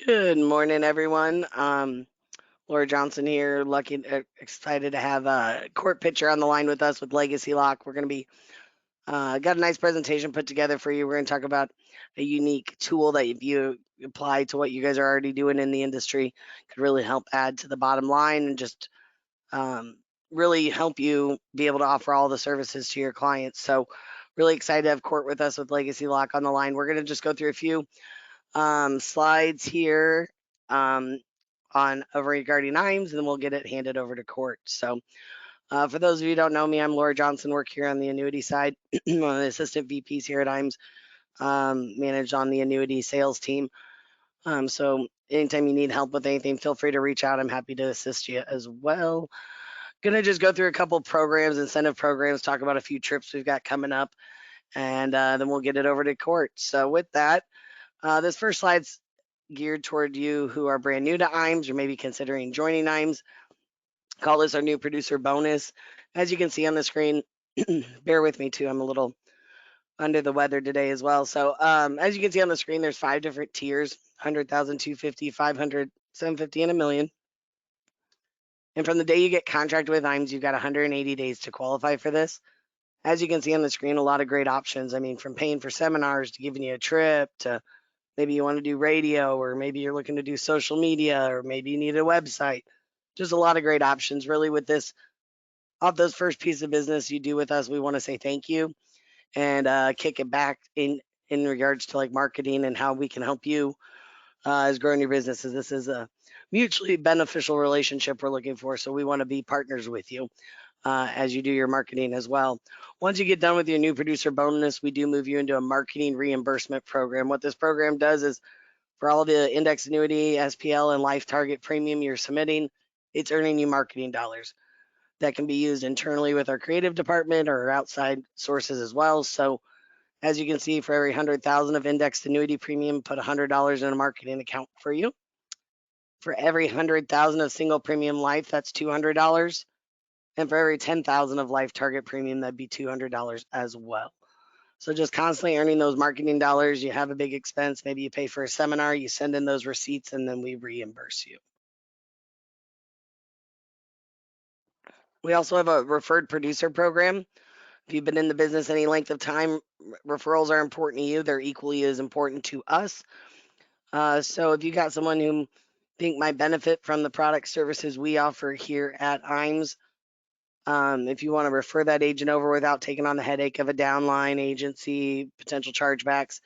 Good morning, everyone. Laura Johnson here. Excited to have a court pitcher on the line with us with Legacy Lock. We're going to be got a nice presentation put together for you. We're going to talk about a unique tool that if you apply to what you guys are already doing in the industry, could really help add to the bottom line and just um, really help you be able to offer all the services to your clients. So, really excited to have court with us with Legacy Lock on the line. We're going to just go through a few slides here um, on regarding IAMS, and then we'll get it handed over to court. So, for those of you who don't know me, I'm Laura Johnson, work here on the annuity side. One of the assistant VPs here at IAMS, managed on the annuity sales team. So, anytime you need help with anything, feel free to reach out. I'm happy to assist you as well. Gonna just go through a couple programs, incentive programs, talk about a few trips we've got coming up, and then we'll get it over to court. So, with that, this first slide's geared toward you who are brand new to IAMS or maybe considering joining IAMS. Call this our new producer bonus. As you can see on the screen, bear with me too, I'm a little under the weather today as well. So as you can see on the screen, there's 5 different tiers: 100,000, 250, 500, 750, and a million. And from the day you get contracted with IAMS, you've got 180 days to qualify for this. As you can see on the screen, a lot of great options. I mean, from paying for seminars to giving you a trip to maybe you want to do radio, or maybe you're looking to do social media, or maybe you need a website. Just a lot of great options. Really, with this, off those first piece of business you do with us, we want to say thank you and kick it back in regards to like marketing and how we can help you as growing your businesses. This is a mutually beneficial relationship we're looking for, so we want to be partners with you as you do your marketing as well. Once you get done with your new producer bonus, we do move you into a marketing reimbursement program. What this program does is for all the index annuity, SPL, and life target premium you're submitting, it's earning you marketing dollars that can be used internally with our creative department or outside sources as well. So as you can see, for every 100,000 of indexed annuity premium, put $100 in a marketing account for you. For every 100,000 of single premium life, that's $200. And for every 10,000 of life target premium, that'd be $200 as well. So just constantly earning those marketing dollars. You have a big expense, maybe you pay for a seminar, you send in those receipts, and then we reimburse you. We also have a referred producer program. If you've been in the business any length of time, referrals are important to you. They're equally as important to us. So if you got someone who think might benefit from the product services we offer here at IAMS, if you want to refer that agent over without taking on the headache of a downline agency, potential chargebacks,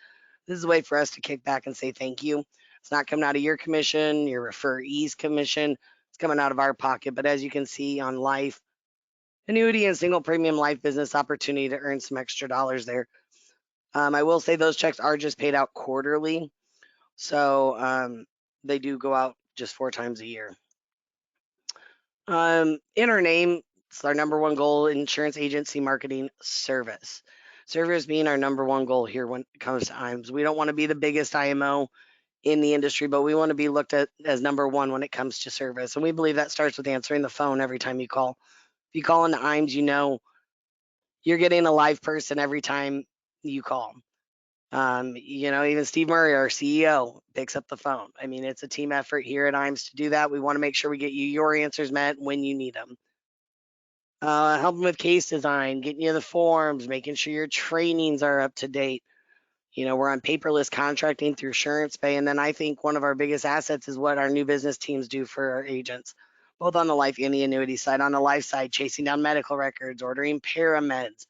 this is a way for us to kick back and say thank you. It's not coming out of your commission, your referee's commission. It's coming out of our pocket. But as you can see on life, annuity, and single premium life business opportunity to earn some extra dollars there. I will say those checks are just paid out quarterly. So they do go out just 4 times a year. In our name, it's our number one goal: insurance agency marketing service. Service being our number one goal here when it comes to IAMS. We don't want to be the biggest IMO in the industry, but we want to be looked at as number one when it comes to service. And we believe that starts with answering the phone every time you call. If you call into IAMS, you know you're getting a live person every time you call. Even Steve Murray, our CEO, picks up the phone. I mean, it's a team effort here at IAMS to do that. We want to make sure we get you your answers met when you need them. Helping with case design, getting you the forms, making sure your trainings are up to date. We're on paperless contracting through SurancePay. And then I think one of our biggest assets is what our new business teams do for our agents, both on the life and the annuity side. On the life side, chasing down medical records, ordering parameds.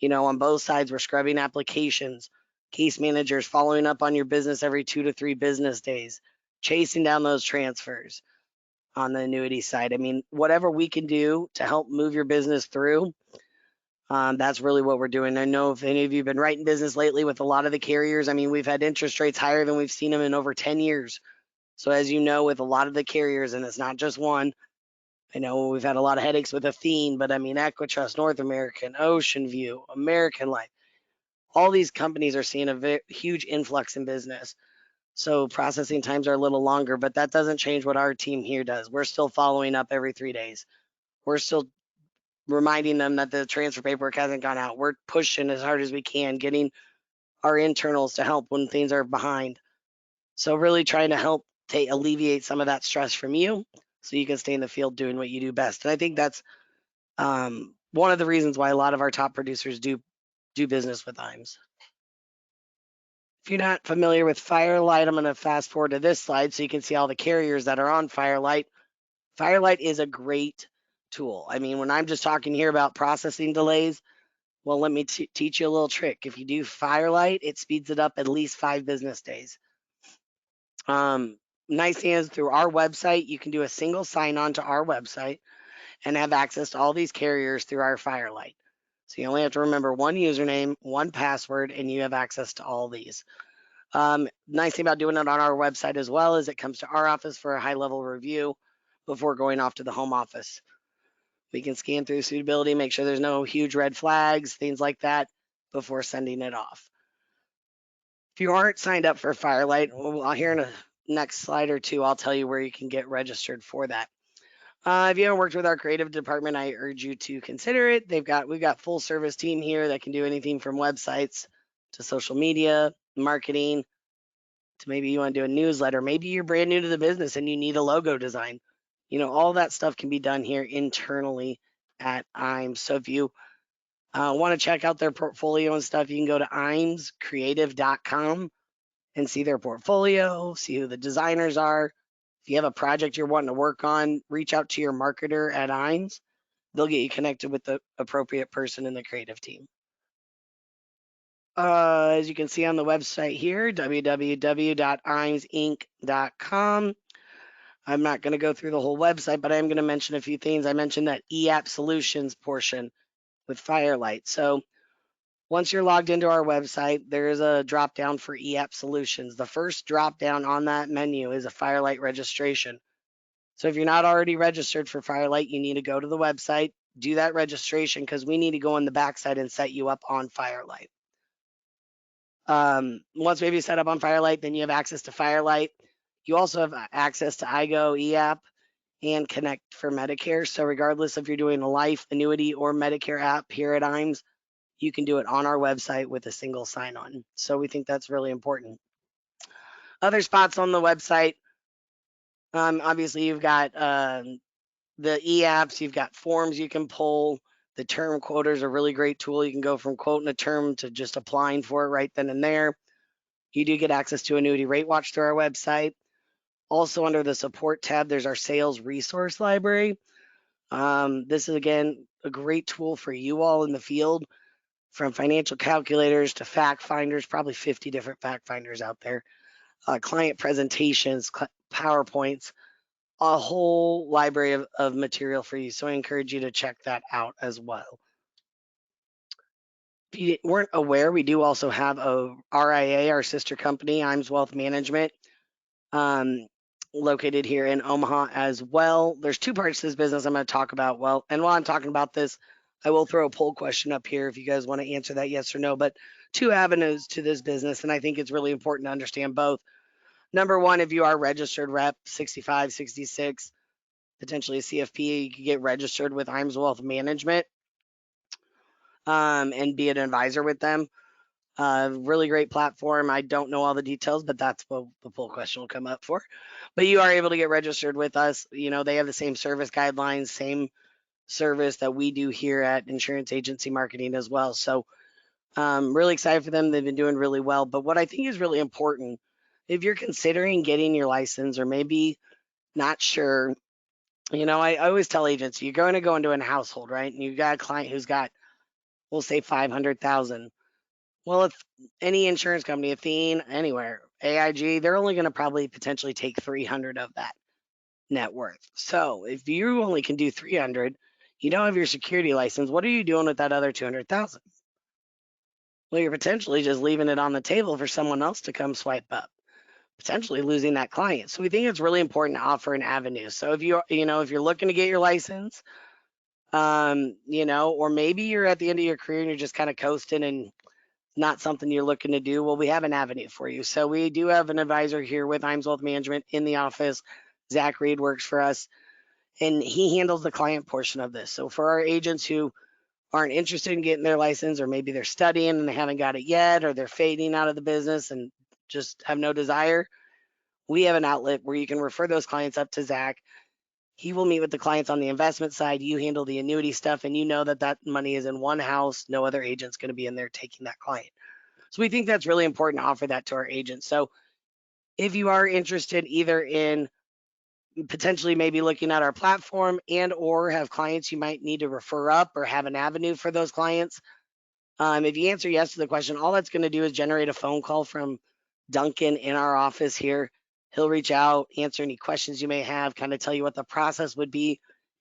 On both sides, we're scrubbing applications, case managers following up on your business every 2 to 3 business days, chasing down those transfers on the annuity side. I mean, whatever we can do to help move your business through, that's really what we're doing. I know if any of you have been writing business lately with a lot of the carriers, I mean, we've had interest rates higher than we've seen them in over 10 years. So as you know, with a lot of the carriers, and it's not just one, I know we've had a lot of headaches with Athene, but I mean, Equitrust, North American, Ocean View, American Life, all these companies are seeing a huge influx in business. So processing times are a little longer, but that doesn't change what our team here does. We're still following up every 3 days. We're still reminding them that the transfer paperwork hasn't gone out. We're pushing as hard as we can, getting our internals to help when things are behind. So really trying to help alleviate some of that stress from you so you can stay in the field doing what you do best. And I think that's one of the reasons why a lot of our top producers do business with IAMS. If you're not familiar with Firelight, I'm going to fast forward to this slide so you can see all the carriers that are on Firelight. Firelight is a great tool. I mean, when I'm just talking here about processing delays, well, let me teach you a little trick. If you do Firelight, it speeds it up at least 5 business days. Nice thing is through our website, you can do a single sign-on to our website and have access to all these carriers through our Firelight. So you only have to remember one username, one password, and you have access to all these. Nice thing about doing it on our website as well is it comes to our office for a high-level review before going off to the home office. We can scan through suitability, make sure there's no huge red flags, things like that before sending it off. If you aren't signed up for Firelight, well, here in a next slide or two, I'll tell you where you can get registered for that. If you haven't worked with our creative department, I urge you to consider it. We've got full service team here that can do anything from websites to social media, marketing, to maybe you want to do a newsletter. Maybe you're brand new to the business and you need a logo design. All that stuff can be done here internally at IAMS. So if you want to check out their portfolio and stuff, you can go to imscreative.com and see their portfolio, see who the designers are. If you have a project you're wanting to work on, reach out to your marketer at IAMS. They'll get you connected with the appropriate person in the creative team. As you can see on the website here, www.imsinc.com. I'm not going to go through the whole website, but I'm going to mention a few things. I mentioned that eApp solutions portion with Firelight. So once you're logged into our website, there is a drop down for eApp solutions. The first drop down on that menu is a Firelight registration. So if you're not already registered for Firelight, you need to go to the website, do that registration because we need to go on the backside and set you up on Firelight. Once maybe set up on Firelight, then you have access to Firelight. You also have access to iGo, eApp, and Connect for Medicare. So regardless if you're doing a life, annuity, or Medicare app here at IAMS, you can do it on our website with a single sign-on. So we think that's really important. Other spots on the website, obviously you've got the e-apps, you've got forms you can pull. The term quoter is a really great tool. You can go from quoting a term to just applying for it right then and there. You do get access to Annuity Rate Watch through our website. Also under the support tab, there's our sales resource library. This is, again, a great tool for you all in the field, from financial calculators to fact finders, probably 50 different fact finders out there, client presentations, PowerPoints, a whole library of material for you. So I encourage you to check that out as well. If you weren't aware, we do also have a RIA, our sister company, IAMS Wealth Management, located here in Omaha as well. There's 2 parts to this business I'm going to talk about. Well, and while I'm talking about this, I will throw a poll question up here if you guys want to answer that yes or no. But 2 avenues to this business, and I think it's really important to understand both. Number one, if you are registered rep, 65, 66, potentially a CFP, you can get registered with IAMS Wealth Management and be an advisor with them. Really great platform. I don't know all the details, but that's what the poll question will come up for. But you are able to get registered with us. They have the same service guidelines, same service that we do here at Insurance Agency Marketing as well. So really excited for them. They've been doing really well. But what I think is really important, if you're considering getting your license or maybe not sure, I always tell agents, you're going to go into a household, right? And you've got a client who's got, we'll say 500,000. Well, if any insurance company, Athene, anywhere, AIG, they're only going to probably potentially take 300 of that net worth. So if you only can do 300, you don't have your security license. What are you doing with that other 200,000? Well, you're potentially just leaving it on the table for someone else to come swipe up, potentially losing that client. So we think it's really important to offer an avenue. So if if you're looking to get your license, or maybe you're at the end of your career and you're just kind of coasting and not something you're looking to do, well, we have an avenue for you. So we do have an advisor here with IAMS Wealth Management in the office. Zach Reed works for us, and he handles the client portion of this. So for our agents who aren't interested in getting their license, or maybe they're studying and they haven't got it yet, or they're fading out of the business and just have no desire, we have an outlet where you can refer those clients up to Zach. He will meet with the clients on the investment side. You handle the annuity stuff, and you know that that money is in one house. No other agent's going to be in there taking that client. So we think that's really important to offer that to our agents. So if you are interested either in potentially maybe looking at our platform and or have clients you might need to refer up or have an avenue for those clients, if you answer yes to the question, all that's going to do is generate a phone call from Duncan in our office here. He'll reach out, answer any questions you may have, kind of tell you what the process would be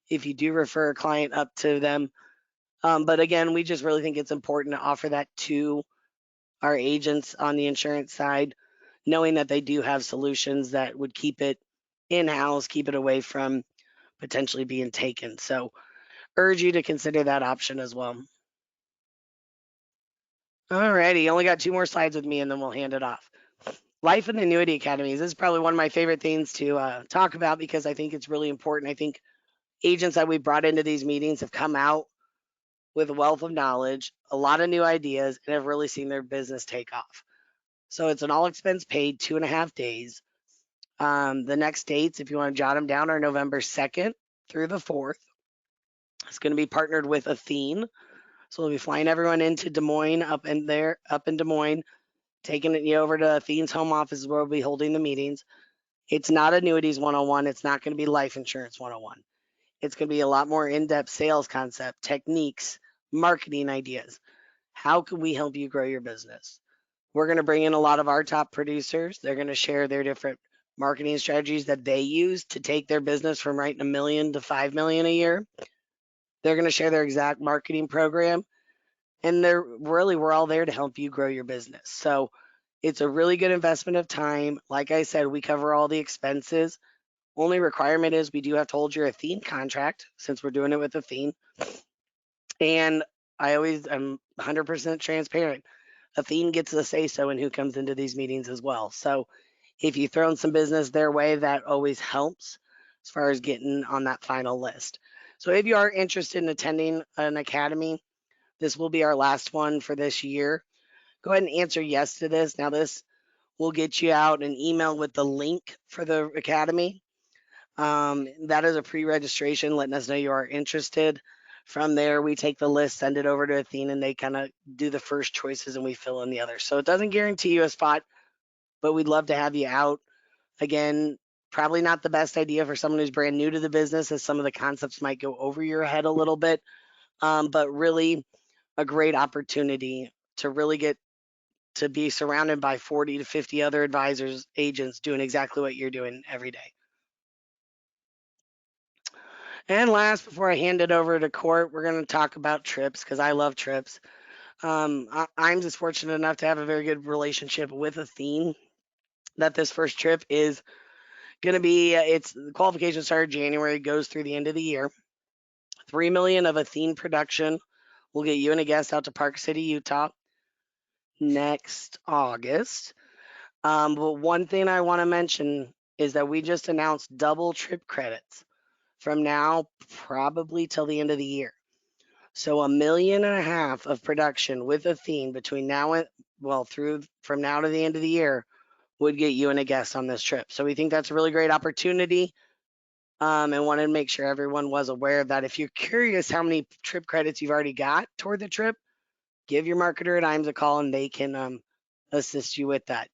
if you do refer a client up to them. But again, we just really think it's important to offer that to our agents on the insurance side, knowing that they do have solutions that would keep it in-house, keep it away from potentially being taken. So urge you to consider that option as well. Alrighty, only got 2 more slides with me and then we'll hand it off. Life and Annuity Academies. This is probably one of my favorite things to talk about because I think it's really important. I think agents that we brought into these meetings have come out with a wealth of knowledge, a lot of new ideas, and have really seen their business take off. So it's an all expense paid 2.5 days. The next dates, if you want to jot them down, are November 2nd through the 4th. It's going to be partnered with Athene. So we'll be flying everyone into Des Moines, up in Des Moines, taking it over to Athene's home office where we'll be holding the meetings. It's not annuities 101. It's not going to be life insurance 101. It's going to be a lot more in-depth sales concept, techniques, marketing ideas. How can we help you grow your business? We're going to bring in a lot of our top producers. They're going to share their different marketing strategies that they use to take their business from writing $1 million to $5 million a year. They're going to share their exact marketing program. And we're all there to help you grow your business. So it's a really good investment of time. Like I said, we cover all the expenses. Only requirement is we do have to hold your Athene contract since we're doing it with Athene. And I'm 100% transparent. Athene gets the say so in who comes into these meetings as well. So if you throw in some business their way, that always helps as far as getting on that final list. So if you are interested in attending an academy, this will be our last one for this year. Go ahead and answer yes to this. Now, this will get you out an email with the link for the academy. That is a pre-registration, letting us know you are interested. From there, we take the list, send it over to Athene, and they kind of do the first choices and we fill in the others. So it doesn't guarantee you a spot, but we'd love to have you out. Again, probably not the best idea for someone who's brand new to the business, as some of the concepts might go over your head a little bit, but really a great opportunity to really get to be surrounded by 40 to 50 other advisors, agents doing exactly what you're doing every day. And last, before I hand it over to Court, we're going to talk about trips because I love trips. I'm just fortunate enough to have a very good relationship with Athene that this first trip is going to be, it's the qualification started January, goes through the end of the year. 3 million of Athene production will get you and a guest out to Park City, Utah next August. But one thing I want to mention is that we just announced double trip credits from now probably till the end of the year. So $1.5 million of production with Athene between now and from now to the end of the year would get you and a guest on this trip. So we think that's a really great opportunity. And wanted to make sure everyone was aware of that. If you're curious how many trip credits you've already got toward the trip, give your marketer at IAMS a call and they can assist you with that.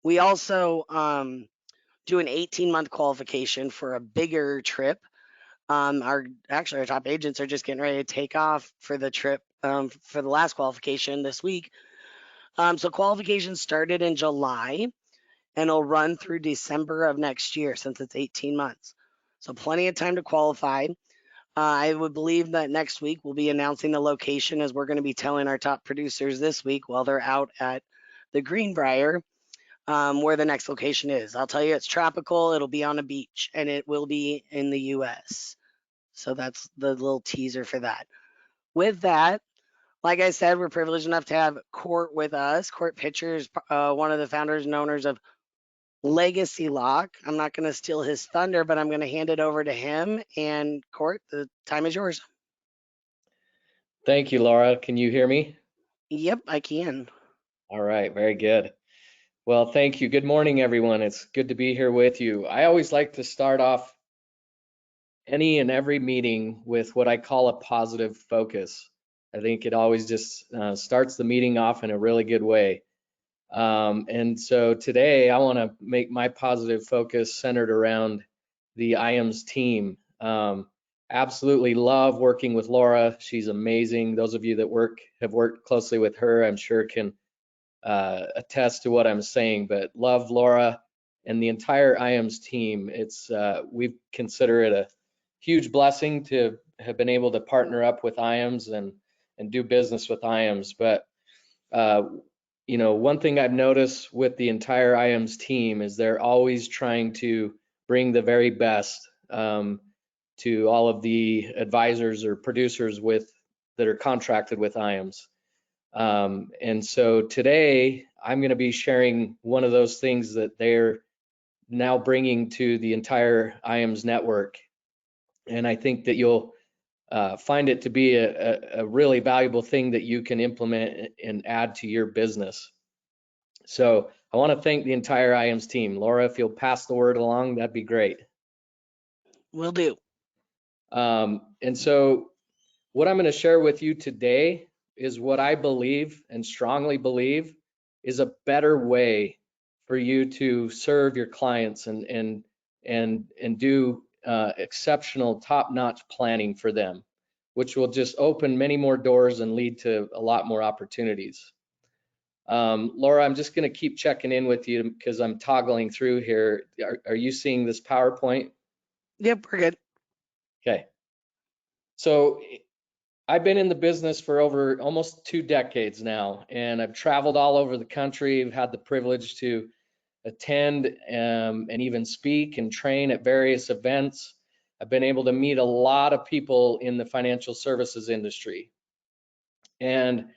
We also do an 18-month qualification for a bigger trip. Our top agents are just getting ready to take off for the trip for the last qualification this week. So qualification started in July and it'll run through December of next year since it's 18 months. So plenty of time to qualify. I would believe that next week we'll be announcing the location as we're going to be telling our top producers this week while they're out at the Greenbrier where the next location is. I'll tell you it's tropical, it'll be on a beach, and it will be in the US. So that's the little teaser for that. With that, like I said, we're privileged enough to have Court with us. Court Pitcher is one of the founders and owners of Legacy Lock. I'm not going to steal his thunder, but I'm going to hand it over to him. And Court, the time is yours. Thank you, Laura. Can you hear me? Yep, I can. All right, very good. Well, thank you. Good morning, everyone. It's good to be here with you. I always like to start off any and every meeting with what I call a positive focus. I think it always just starts the meeting off in a really good way. And so today I want to make my positive focus centered around the IAMS team. Absolutely love working with Laura. She's amazing. Those of you that have worked closely with her, I'm sure can attest to what I'm saying, but love Laura and the entire IAMS team. We consider it a huge blessing to have been able to partner up with IAMS and do business with IAMS. But uh, one thing I've noticed with the entire IAMS team is they're always trying to bring the very best to all of the advisors or producers that are contracted with IAMS. And so today I'm going to be sharing one of those things that they're now bringing to the entire IAMS network. And I think that you'll find it to be a really valuable thing that you can implement and add to your business. So I want to thank the entire IAMS team. Laura, if you'll pass the word along, that'd be great. Will do. And so what I'm going to share with you today is what I believe and strongly believe is a better way for you to serve your clients and do exceptional, top-notch planning for them, which will just open many more doors and lead to a lot more opportunities. Laura, I'm just going to keep checking in with you because I'm toggling through here. Are you seeing this PowerPoint? Yep, we're good. Okay. So I've been in the business for over almost 2 decades now, and I've traveled all over the country. I've had the privilege to attend and even speak and train at various events. I've been able to meet a lot of people in the financial services industry. And I'm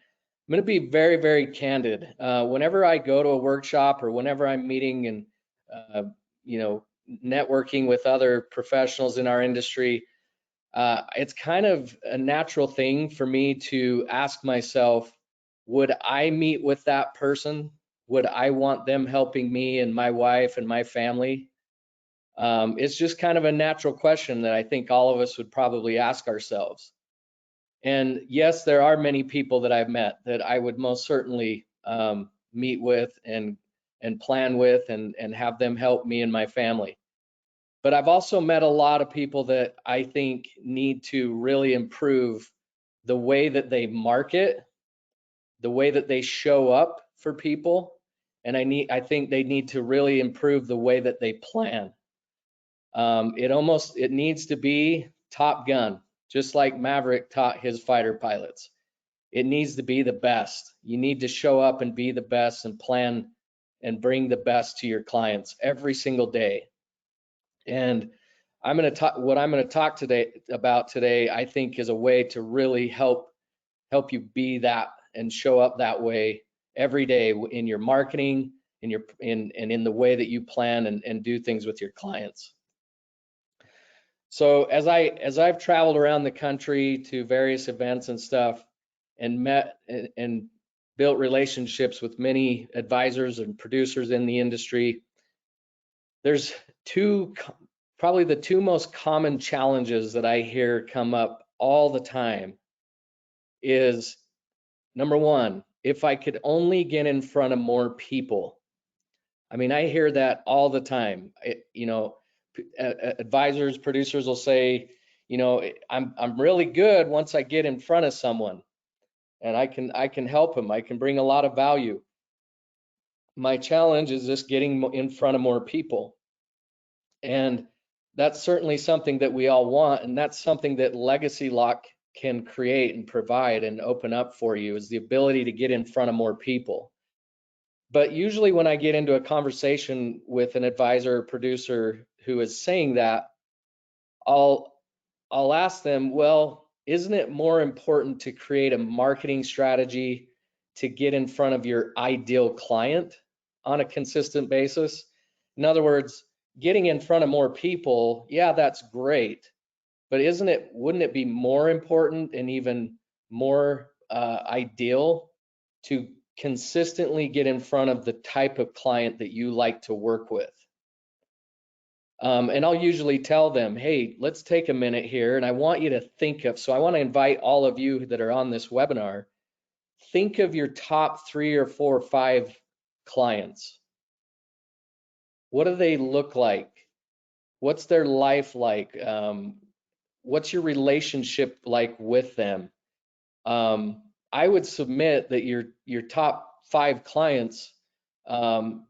going to be very, very candid. Whenever I go to a workshop or whenever I'm meeting and, uh, you know, networking with other professionals in our industry, it's kind of a natural thing for me to ask myself, would I meet with that person? Would I want them helping me and my wife and my family? It's just kind of a natural question that I think all of us would probably ask ourselves. And yes, there are many people that I've met that I would most certainly meet with and plan with and have them help me and my family. But I've also met a lot of people that I think need to really improve the way that they market, the way that they show up for people, and I think they need to really improve the way that they plan. It needs to be Top Gun, just like Maverick taught his fighter pilots. It needs to be the best. You need to show up and be the best and plan and bring the best to your clients every single day. And what I'm going to talk about today, I think is a way to really help you be that and show up that way every day in your marketing, in the way that you plan and do things with your clients. So as I've traveled around the country to various events and stuff and met and built relationships with many advisors and producers in the industry, there's probably the two most common challenges that I hear come up all the time is number one, if I could only get in front of more people. I mean, I hear that all the time. Advisors, producers will say, I'm really good once I get in front of someone and I can help them. I can bring a lot of value. My challenge is just getting in front of more people. And that's certainly something that we all want. And that's something that Legacy Lock can create and provide and open up for you is the ability to get in front of more people. But usually when I get into a conversation with an advisor or producer who is saying that, I'll ask them, well, isn't it more important to create a marketing strategy to get in front of your ideal client on a consistent basis? In other words, getting in front of more people, yeah, that's great. But wouldn't it be more important and even more ideal to consistently get in front of the type of client that you like to work with. And I'll usually tell them, hey, let's take a minute here, and I want you to think of, so I want to invite all of you that are on this webinar, think of your top 3 or 4 or 5 clients. What do they look like? What's their life like? What's your relationship like with them? I would submit that your top 5 clients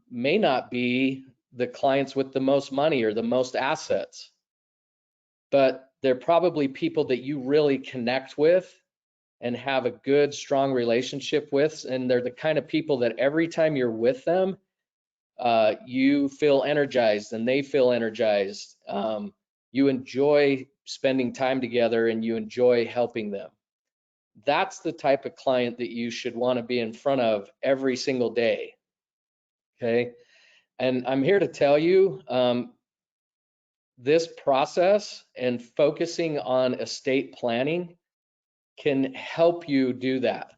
may not be the clients with the most money or the most assets, but they're probably people that you really connect with and have a good, strong relationship with, and they're the kind of people that every time you're with them, you feel energized and they feel energized. You enjoy spending time together and you enjoy helping them. That's the type of client that you should want to be in front of every single day. Okay. And I'm here to tell you, this process and focusing on estate planning can help you do that.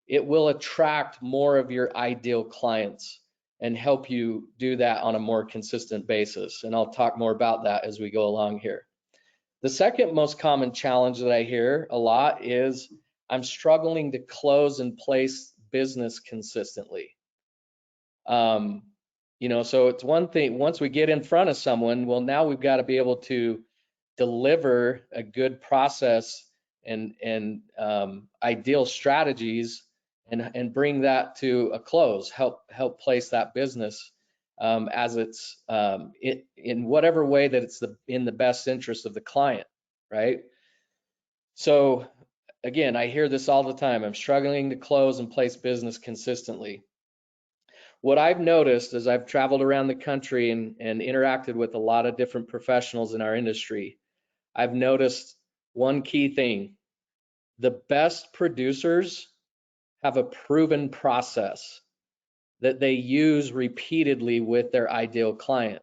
It will attract more of your ideal clients and help you do that on a more consistent basis. And I'll talk more about that as we go along here. The second most common challenge that I hear a lot is I'm struggling to close and place business consistently. So it's one thing, once we get in front of someone, well, now we've got to be able to deliver a good process and ideal strategies and bring that to a close, help place that business as it's in whatever way that it's in the best interest of the client, right? So again, I hear this all the time. I'm struggling to close and place business consistently. What I've noticed as I've traveled around the country and interacted with a lot of different professionals in our industry, I've noticed one key thing. The best producers have a proven process that they use repeatedly with their ideal client.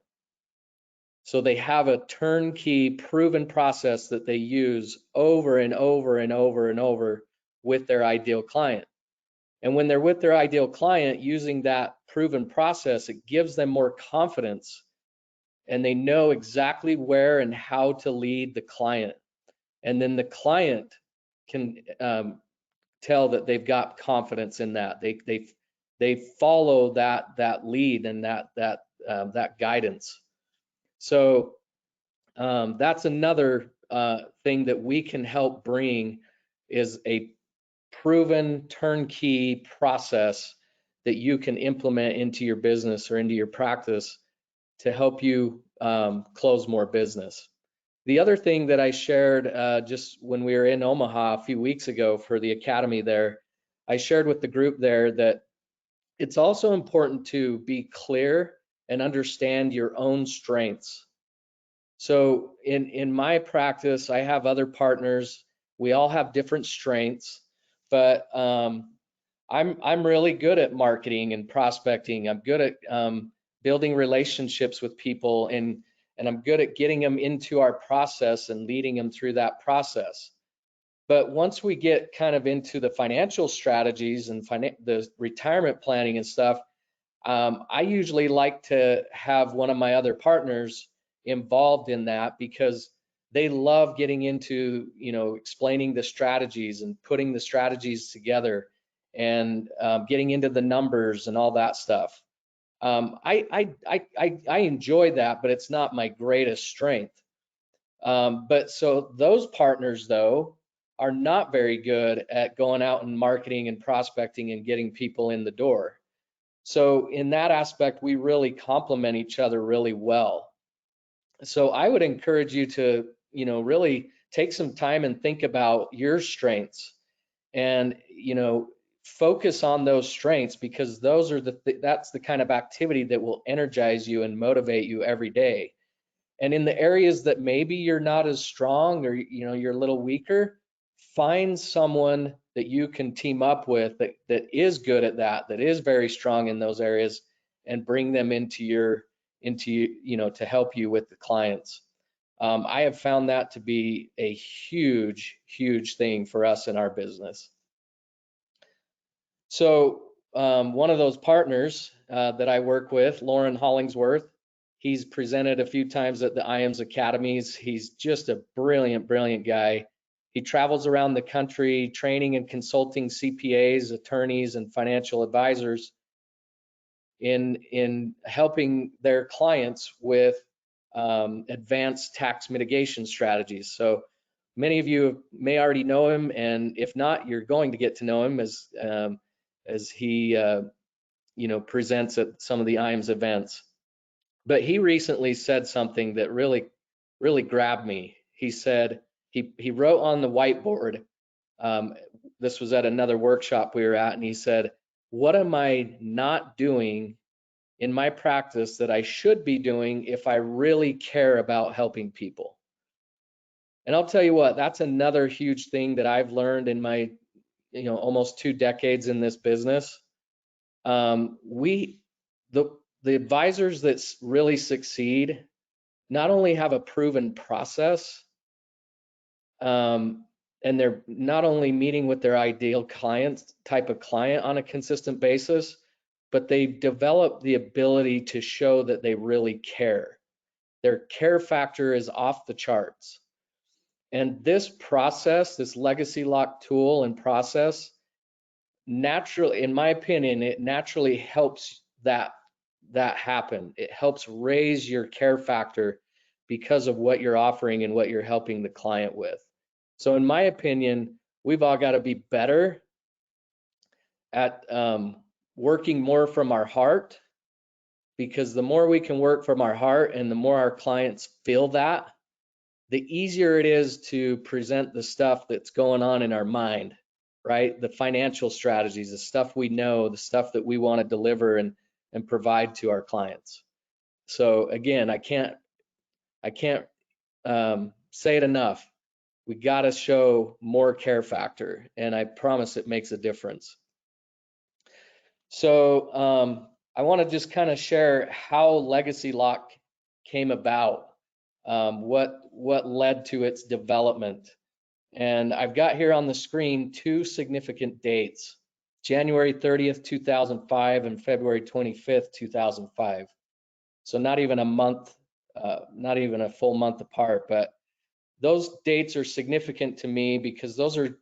So they have a turnkey proven process that they use over and over and over and over with their ideal client. And when they're with their ideal client using that proven process, it gives them more confidence and they know exactly where and how to lead the client. And then the client can tell that they've got confidence in that. They follow that lead and that guidance. So that's another thing that we can help bring is a proven turnkey process that you can implement into your business or into your practice to help you close more business. The other thing that I shared just when we were in Omaha a few weeks ago for the academy there, I shared with the group there that it's also important to be clear and understand your own strengths. So in my practice, I have other partners. We all have different strengths, but I'm really good at marketing and prospecting. I'm good at building relationships with people, and I'm good at getting them into our process and leading them through that process. But once we get kind of into the financial strategies and the retirement planning and stuff, I usually like to have one of my other partners involved in that because they love getting into, explaining the strategies and putting the strategies together and getting into the numbers and all that stuff. I enjoy that, but it's not my greatest strength. But so those partners, though, are not very good at going out and marketing and prospecting and getting people in the door. So in that aspect, we really complement each other really well. So I would encourage you to, really take some time and think about your strengths and, focus on those strengths because those are that's the kind of activity that will energize you and motivate you every day. And in the areas that maybe you're not as strong or, you're a little weaker, find someone that you can team up with that is good at that is very strong in those areas and bring them into to help you with the clients. I have found that to be a huge thing for us in our business. So one of those partners that I work with, Lauren Hollingsworth, he's presented a few times at the IAMS academies. He's just a brilliant, brilliant guy. He travels around the country training and consulting CPAs, attorneys, and financial advisors in helping their clients with advanced tax mitigation strategies. So many of you may already know him, and if not, you're going to get to know him as he presents at some of the IAMS events. But he recently said something that really, really grabbed me. He said he wrote on the whiteboard. This was at another workshop we were at, and he said, "What am I not doing in my practice that I should be doing if I really care about helping people?" And I'll tell you what, that's another huge thing that I've learned in my, almost 2 decades in this business. We, the advisors that really succeed not only have a proven process, and they're not only meeting with their ideal type of client on a consistent basis, but they develop the ability to show that they really care. Their care factor is off the charts. And this process, this legacy lock tool and process, naturally, in my opinion, it naturally helps that happen. It helps raise your care factor because of what you're offering and what you're helping the client with. So in my opinion, we've all got to be better at working more from our heart, because the more we can work from our heart and the more our clients feel that, the easier it is to present the stuff that's going on in our mind, right? The financial strategies, the stuff we know, the stuff that we want to deliver and provide to our clients. So again, I can't say it enough. We got to show more care factor, and I promise it makes a difference. So I want to just kind of share how Legacy Lock came about, what led to its development. And I've got here on the screen 2 significant dates: January 30th, 2005 and February 25th, 2005. So not even a month, not even a full month apart, but those dates are significant to me because those are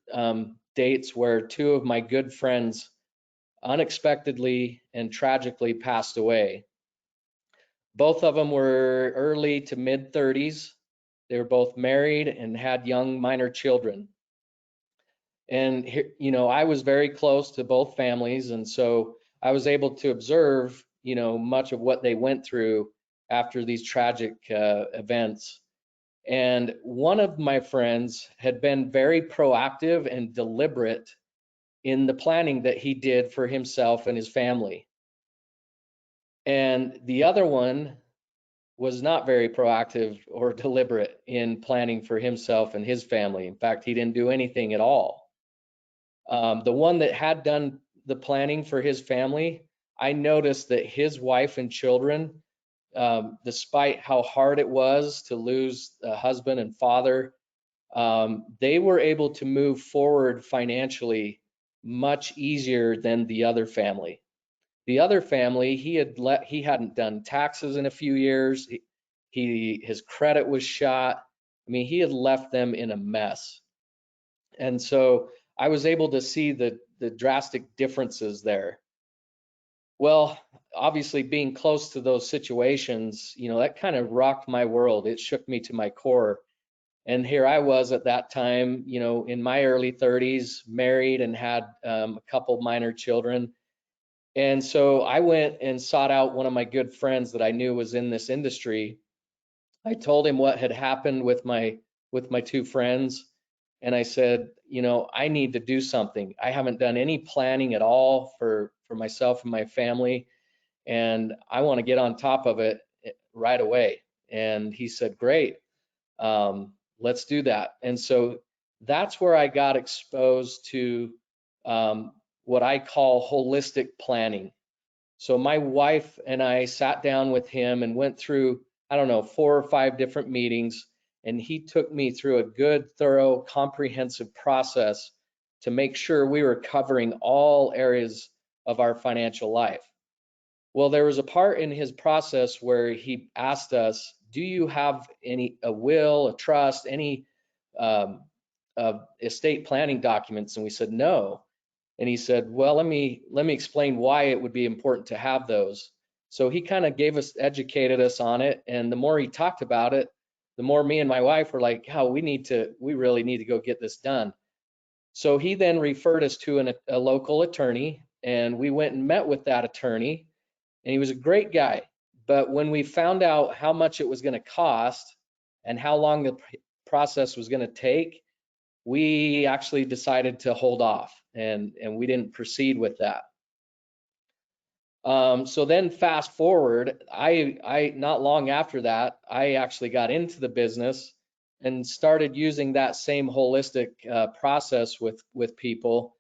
dates where 2 of my good friends unexpectedly and tragically passed away. Both of them were early to mid 30s. They were both married and had young minor children. And I was very close to both families, and so I was able to observe, much of what they went through after these tragic events. And one of my friends had been very proactive and deliberate in the planning that he did for himself and his family. And the other one was not very proactive or deliberate in planning for himself and his family. In fact, he didn't do anything at all. The one that had done the planning for his family, I noticed that his wife and children, despite how hard it was to lose a husband and father, they were able to move forward financially much easier than the other family. The other family, he hadn't done taxes in a few years. His credit was shot. I mean, he had left them in a mess. And so I was able to see the drastic differences there. Well, obviously being close to those situations, that kind of rocked my world. It shook me to my core. And here I was at that time, in my early 30s, married and had a couple minor children. And so I went and sought out one of my good friends that I knew was in this industry. I told him what had happened with my 2 friends. And I said, I need to do something. I haven't done any planning at all for myself and my family, and I want to get on top of it right away. And he said, great, let's do that. And so that's where I got exposed to what I call holistic planning. So my wife and I sat down with him and went through, I don't know, 4 or 5 different meetings, and he took me through a good, thorough, comprehensive process to make sure we were covering all areas of our financial life. Well, there was a part in his process where he asked us, do you have a will, a trust, any um, estate planning documents? And we said, no. And he said, well, let me explain why it would be important to have those. So he kind of educated us on it. And the more he talked about it, the more me and my wife were like, oh, we really need to go get this done. So he then referred us to a local attorney, and we went and met with that attorney, and he was a great guy. But when we found out how much it was going to cost and how long the process was going to take, we actually decided to hold off, and we didn't proceed with that. So then fast forward, I not long after that, I actually got into the business and started using that same holistic process with people.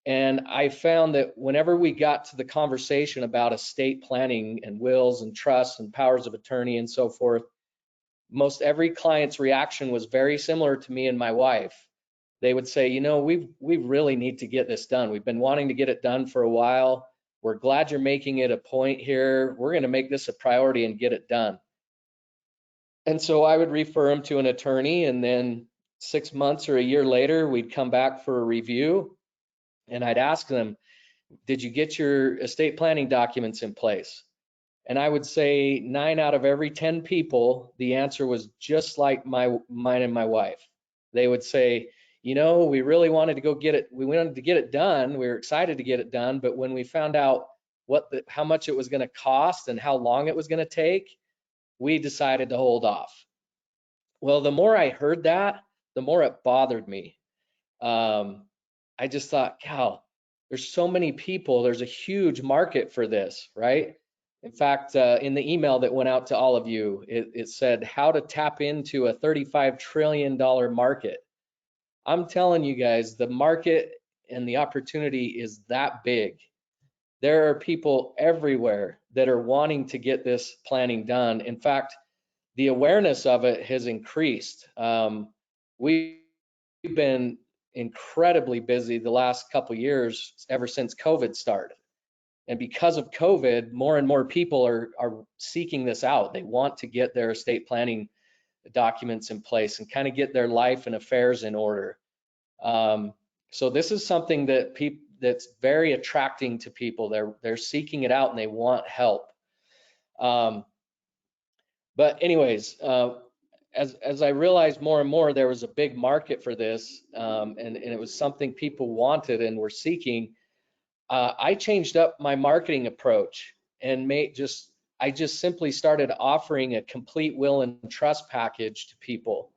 And I found that whenever we got to the conversation about estate planning and wills and trusts and powers of attorney and so forth, most every client's reaction was very similar to me and my wife. They would say, you know, we really need to get this done. We've been wanting to get it done for a while. We're glad you're making it a point here. We're going to make this a priority and get it done. And so I would refer them to an attorney, and then 6 months or a year later, we'd come back for a review, and I'd ask them, did you get your estate planning documents in place? And I would say 9 out of every 10 people, the answer was just like mine and my wife. They would say, you know, we really wanted to go get it. We wanted to get it done. We were excited to get it done. But when we found out how much it was going to cost and how long it was going to take, we decided to hold off. Well, the more I heard that, the more it bothered me. I just thought, "Cal, there's so many people. There's a huge market for this, right?" In fact, in the email that went out to all of you, it said how to tap into a $35 trillion market. I'm telling you guys, the market and the opportunity is that big. There are people everywhere that are wanting to get this planning done. In fact, the awareness of it has increased. We've been incredibly busy the last couple years ever since COVID started. And because of COVID, more and more people are seeking this out. They want to get their estate planning documents in place and kind of get their life and affairs in order. So this is something that's very attracting to people. They're seeking it out and they want help. But anyways, as I realized more and more, there was a big market for this, and it was something people wanted and were seeking. I changed up my marketing approach and I just simply started offering a complete will and trust package to people.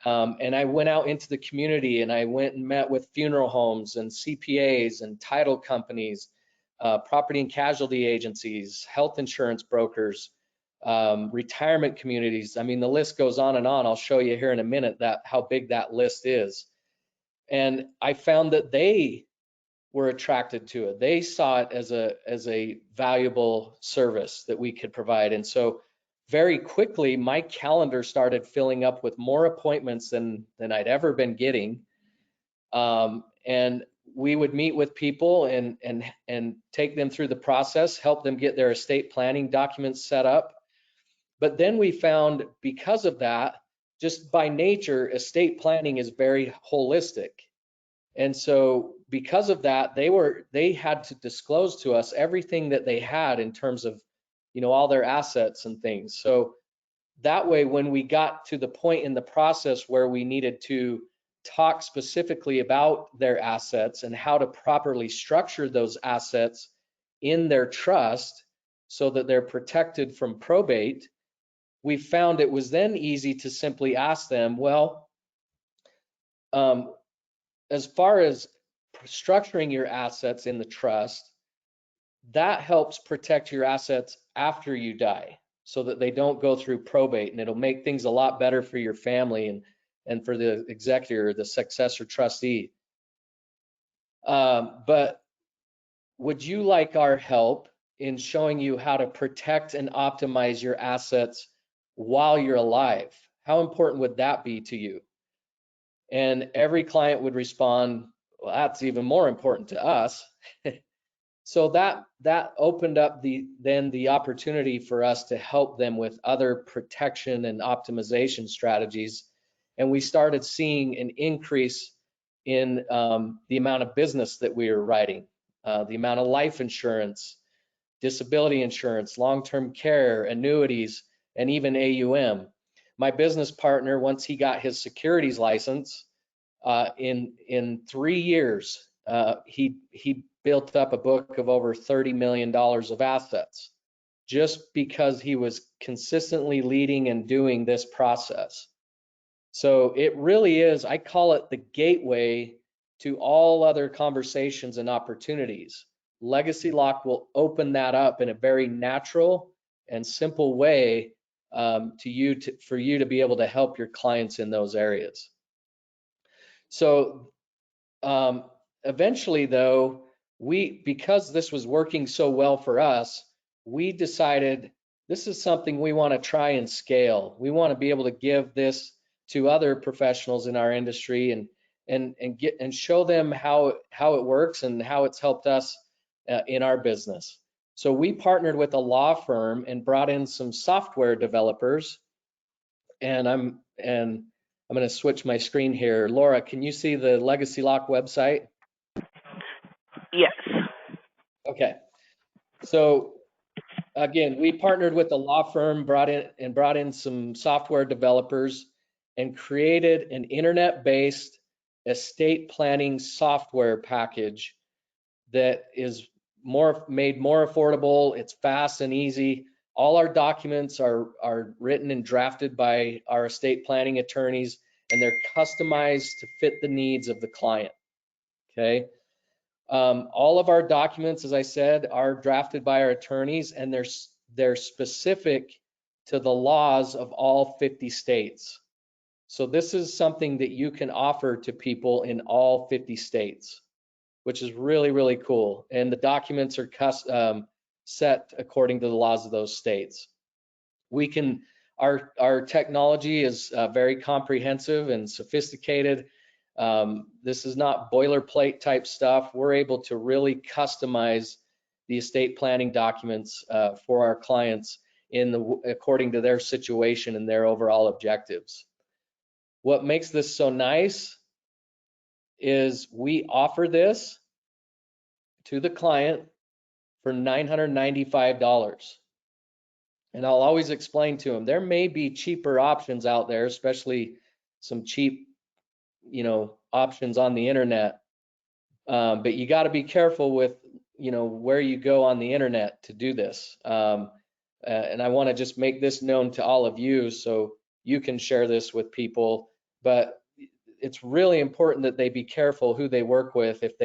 And I went out into the community and I went and met with funeral homes and CPAs and title companies, property and casualty agencies, health insurance brokers, retirement communities. I mean, the list goes on and on. I'll show you here in a minute how big that list is. And I found that they were attracted to it. They saw it as a valuable service that we could provide. And so very quickly, my calendar started filling up with more appointments than I'd ever been getting. And we would meet with people and take them through the process, help them get their estate planning documents set up. But then we found, because of that, just by nature, estate planning is very holistic. And so because of that, they had to disclose to us everything that they had in terms of, you know, all their assets and things. So that way, when we got to the point in the process where we needed to talk specifically about their assets and how to properly structure those assets in their trust so that they're protected from probate, we found it was then easy to simply ask them, well, as far as structuring your assets in the trust, that helps protect your assets after you die so that they don't go through probate, and it'll make things a lot better for your family and for the executor, the successor trustee. But would you like our help in showing you how to protect and optimize your assets while you're alive? How important would that be to you? And every client would respond, well, that's even more important to us. So that opened up the opportunity for us to help them with other protection and optimization strategies, and we started seeing an increase in the amount of business that we were writing, the amount of life insurance, disability insurance, long-term care, annuities, and even AUM. My business partner, once he got his securities license, in 3 years, he built up a book of over $30 million of assets just because he was consistently leading and doing this process. So it really is, I call it the gateway to all other conversations and opportunities. Legacy Lock will open that up in a very natural and simple way for you to be able to help your clients in those areas. So eventually, though, because this was working so well for us, we decided this is something we want to try and scale. We want to be able to give this to other professionals in our industry and show them how it works and how it's helped us in our business. So we partnered with a law firm and brought in some software developers. And I'm going to switch my screen here. Laura, can you see the Legacy Lock website? Yes. Okay. So again, we partnered with a law firm, brought in some software developers and created an internet-based estate planning software package that is made more affordable. It's fast and easy. All our documents are written and drafted by our estate planning attorneys, and they're customized to fit the needs of the client. Okay. All of our documents, as I said, are drafted by our attorneys, and they're specific to the laws of all 50 states. So this is something that you can offer to people in all 50 states, which is really, really cool. And the documents are set according to the laws of those states. Our technology is very comprehensive and sophisticated. This is not boilerplate type stuff. We're able to really customize the estate planning documents for our clients according to their situation and their overall objectives. What makes this so nice is we offer this to the client for $995. And I'll always explain to them, there may be cheaper options out there, especially some cheap, options on the internet. But you got to be careful with, where you go on the internet to do this. And I want to just make this known to all of you so you can share this with people. But it's really important that they be careful who they work with if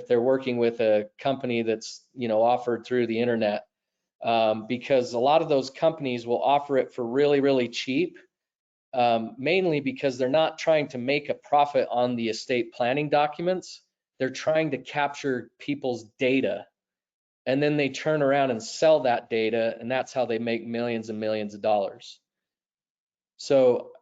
they're working with a company that's, offered through the internet. Because a lot of those companies will offer it for really, really cheap, mainly because they're not trying to make a profit on the estate planning documents. They're trying to capture people's data, and then they turn around and sell that data, and that's how they make millions and millions of dollars. So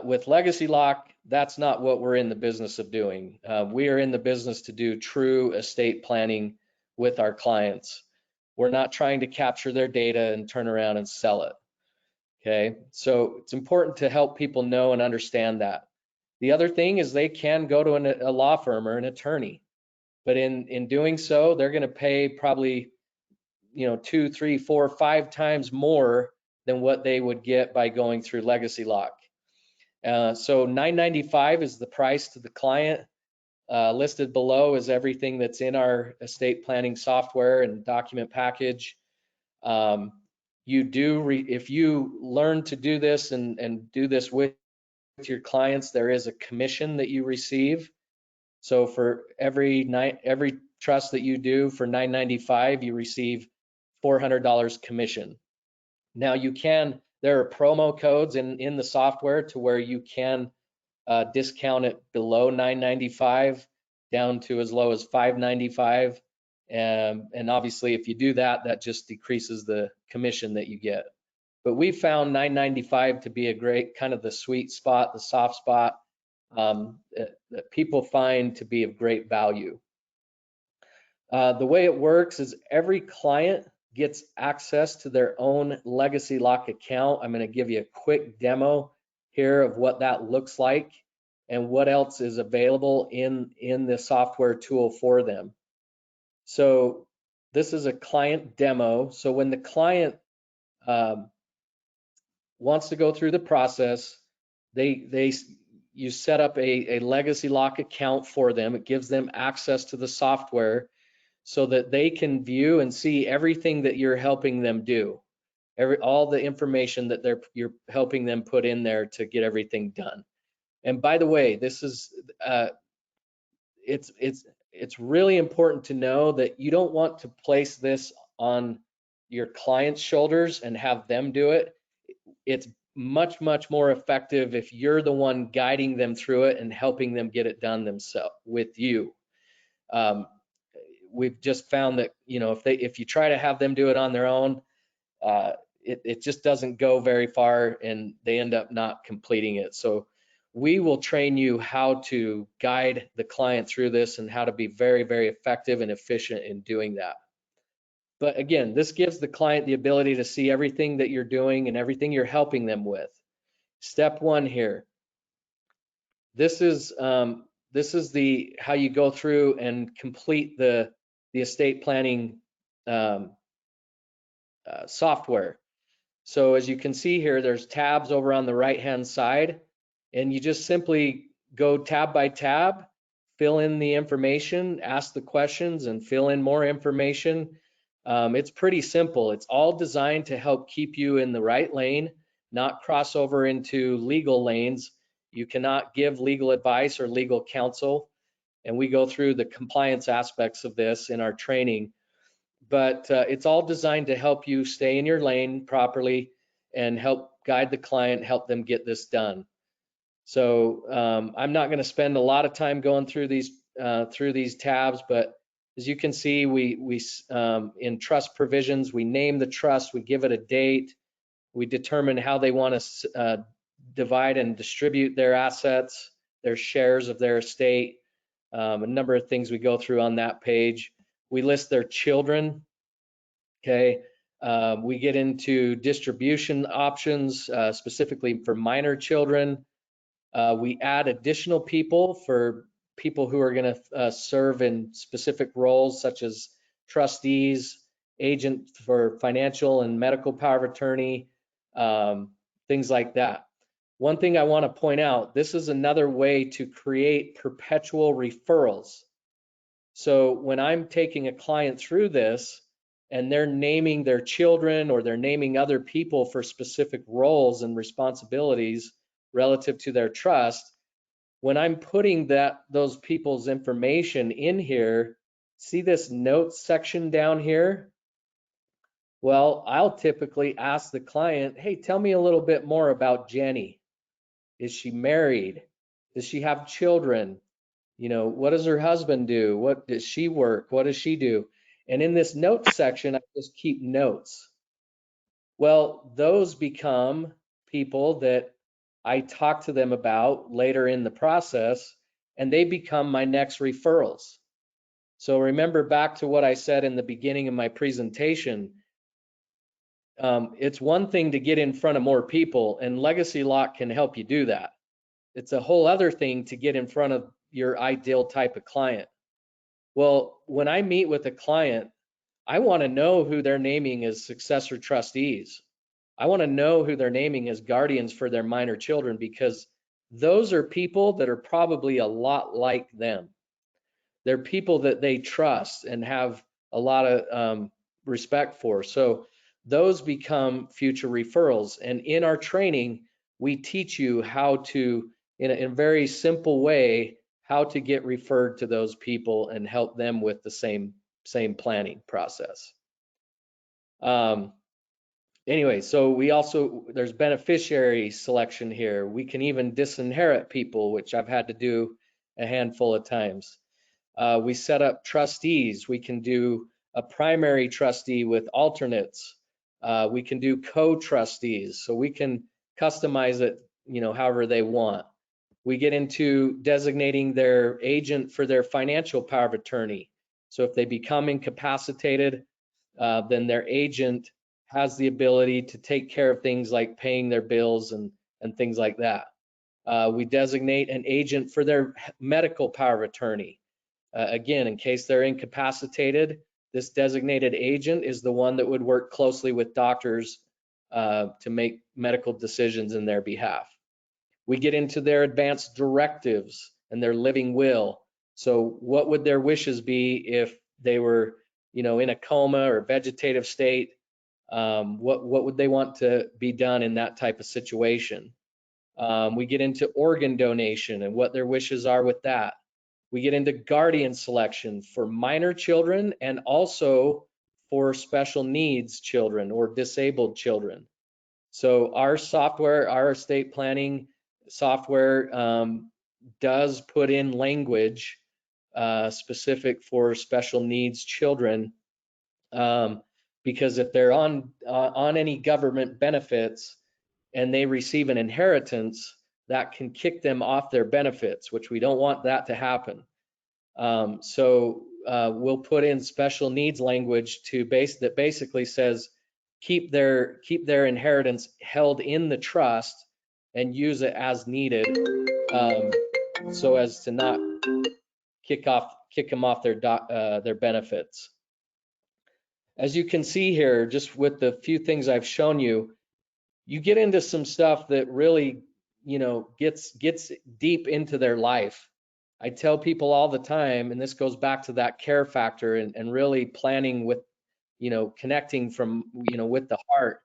with Legacy Lock, that's not what we're in the business of doing. We are in the business to do true estate planning with our clients. We're not trying to capture their data and turn around and sell it. Okay, so it's important to help people know and understand that. The other thing is they can go to a law firm or an attorney, but in doing so, they're going to pay probably 2, 3, 4, 5 times more than what they would get by going through Legacy Lock. So $995 is the price to the client. Listed below is everything that's in our estate planning software and document package. If you learn to do this and do this with your clients, there is a commission that you receive. So for every trust that you do for $995, you receive $400 commission. Now there are promo codes in the software to where you can discount it below $995 down to as low as $595. And obviously, if you do that, that just decreases the commission that you get. But we found $995 to be a great kind of the sweet spot, the soft spot that people find to be of great value. The way it works is every client gets access to their own legacy lock account. I'm going to give you a quick demo here of what that looks like and what else is available in the software tool for them. So this is a client demo. So when the client wants to go through the process, you set up a legacy lock account for them. It gives them access to the software so that they can view and see everything that you're helping them do, all the information that you're helping them put in there to get everything done. And by the way, this is it's really important to know that you don't want to place this on your client's shoulders and have them do it. It's much more effective if you're the one guiding them through it and helping them get it done themselves with you. We've just found that, you know, if you try to have them do it on their own, it just doesn't go very far and they end up not completing it. So we will train you how to guide the client through this and how to be very effective and efficient in doing that. But again, this gives the client the ability to see everything that you're doing and everything you're helping them with. Step one here. This is how you go through and complete the estate planning software. So as you can see here, there's tabs over on the right-hand side, and you just simply go tab by tab, fill in the information, ask the questions, and fill in more information. It's pretty simple. It's all designed to help keep you in the right lane, not cross over into legal lanes. You cannot give legal advice or legal counsel, and we go through the compliance aspects of this in our training. But it's all designed to help you stay in your lane properly and help guide the client, help them get this done. So I'm not going to spend a lot of time going through these tabs, but as you can see, we in trust provisions, we name the trust, we give it a date, we determine how they want to divide and distribute their assets, their shares of their estate, a number of things we go through on that page. We list their children, okay? We get into distribution options, specifically for minor children. We add additional people for people who are going to serve in specific roles, such as trustees, agent for financial and medical power of attorney, things like that. One thing I want to point out, this is another way to create perpetual referrals. So when I'm taking a client through this and they're naming their children or they're naming other people for specific roles and responsibilities relative to their trust, when I'm putting those people's information in here, see this notes section down here? Well, I'll typically ask the client, hey, tell me a little bit more about Jenny. Is she married? Does she have children? You know, what does her husband do? What does she work? What does she do? And in this notes section, I just keep notes. Well, those become people that I talk to them about later in the process, and they become my next referrals. So remember back to what I said in the beginning of my presentation. It's one thing to get in front of more people, and Legacy Lock can help you do that. It's a whole other thing to get in front of your ideal type of client. Well, when I meet with a client, I want to know who they're naming as successor trustees. I want to know who they're naming as guardians for their minor children, because those are people that are probably a lot like them. They're people that they trust and have a lot of respect for. So those become future referrals. And in our training, we teach you how to, in a very simple way, how to get referred to those people and help them with the same planning process. Anyway, so there's beneficiary selection here. We can even disinherit people, which I've had to do a handful of times. We set up trustees. We can do a primary trustee with alternates. We can do co-trustees, so we can customize it, you know, however they want. We get into designating their agent for their financial power of attorney. So if they become incapacitated, then their agent has the ability to take care of things like paying their bills and things like that. We designate an agent for their medical power of attorney. Again, in case they're incapacitated, this designated agent is the one that would work closely with doctors to make medical decisions in their behalf. We get into their advanced directives and their living will. So what would their wishes be if they were, in a coma or vegetative state? What would they want to be done in that type of situation? We get into organ donation and what their wishes are with that. We get into guardian selection for minor children and also for special needs children or disabled children. So our software, our estate planning software does put in language specific for special needs children, because if they're on any government benefits and they receive an inheritance, that can kick them off their benefits, which we don't want that to happen. So we'll put in special needs language that basically says keep their inheritance held in the trust and use it as needed, so as to not kick them off their benefits. As you can see here, just with the few things I've shown you, you get into some stuff that really, gets deep into their life. I tell people all the time, and this goes back to that care factor and really planning with, connecting from, with the heart.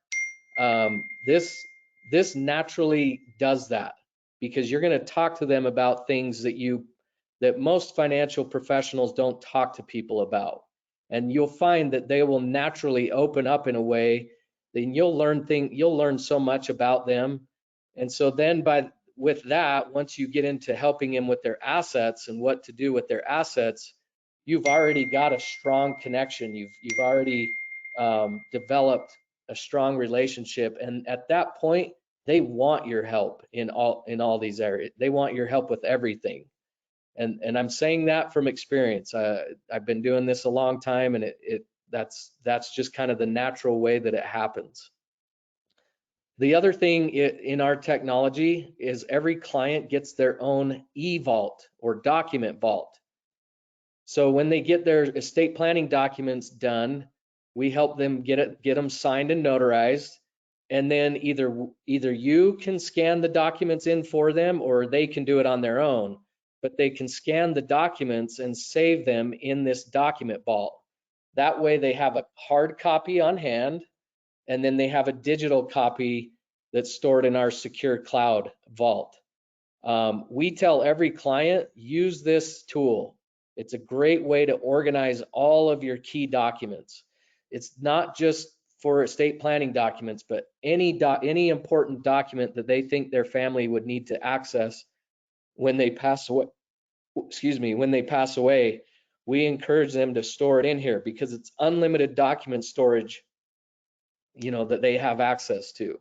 This naturally does that, because you're going to talk to them about things that most financial professionals don't talk to people about. And you'll find that they will naturally open up in a way, then you'll learn so much about them. And so then with that, once you get into helping them with their assets and what to do with their assets, you've already got a strong connection. You've already developed a strong relationship, and at that point, they want your help in all these areas. They want your help with everything. And I'm saying that from experience. I've been doing this a long time, and that's just kind of the natural way that it happens. The other thing in our technology is every client gets their own e-vault or document vault. So when they get their estate planning documents done, we help them get them signed and notarized, and then either you can scan the documents in for them, or they can do it on their own. But they can scan the documents and save them in this document vault. That way they have a hard copy on hand, and then they have a digital copy that's stored in our secure cloud vault. We tell every client, use this tool. It's a great way to organize all of your key documents. It's not just for estate planning documents, but any important document that they think their family would need to access when they pass away. When they pass away, we encourage them to store it in here, because it's unlimited document storage, that they have access to.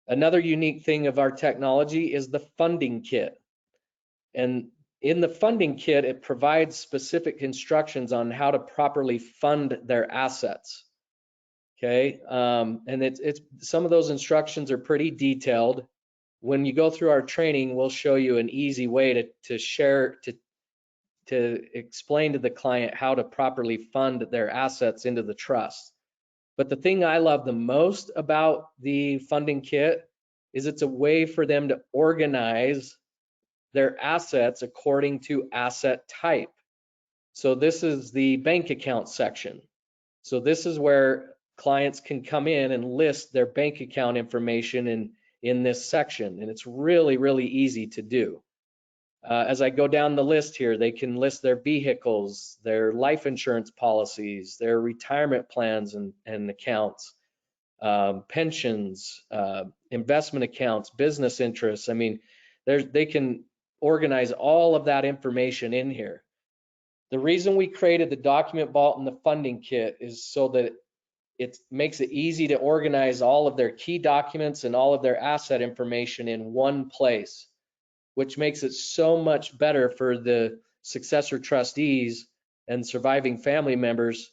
Another unique thing of our technology is the funding kit. And in the funding kit, it provides specific instructions on how to properly fund their assets. Okay, and it's some of those instructions are pretty detailed. When you go through our training, we'll show you an easy way to explain to the client how to properly fund their assets into the trust. But the thing I love the most about the funding kit is it's a way for them to organize their assets according to asset type. So this is the bank account section. So this is where clients can come in and list their bank account information in this section, and it's really, really easy to do. As I go down the list here, they can list their vehicles, their life insurance policies, their retirement plans and accounts, pensions, investment accounts, business interests. I mean, they can organize all of that information in here. The reason we created the document vault and the funding kit is so that it makes it easy to organize all of their key documents and all of their asset information in one place, which makes it so much better for the successor trustees and surviving family members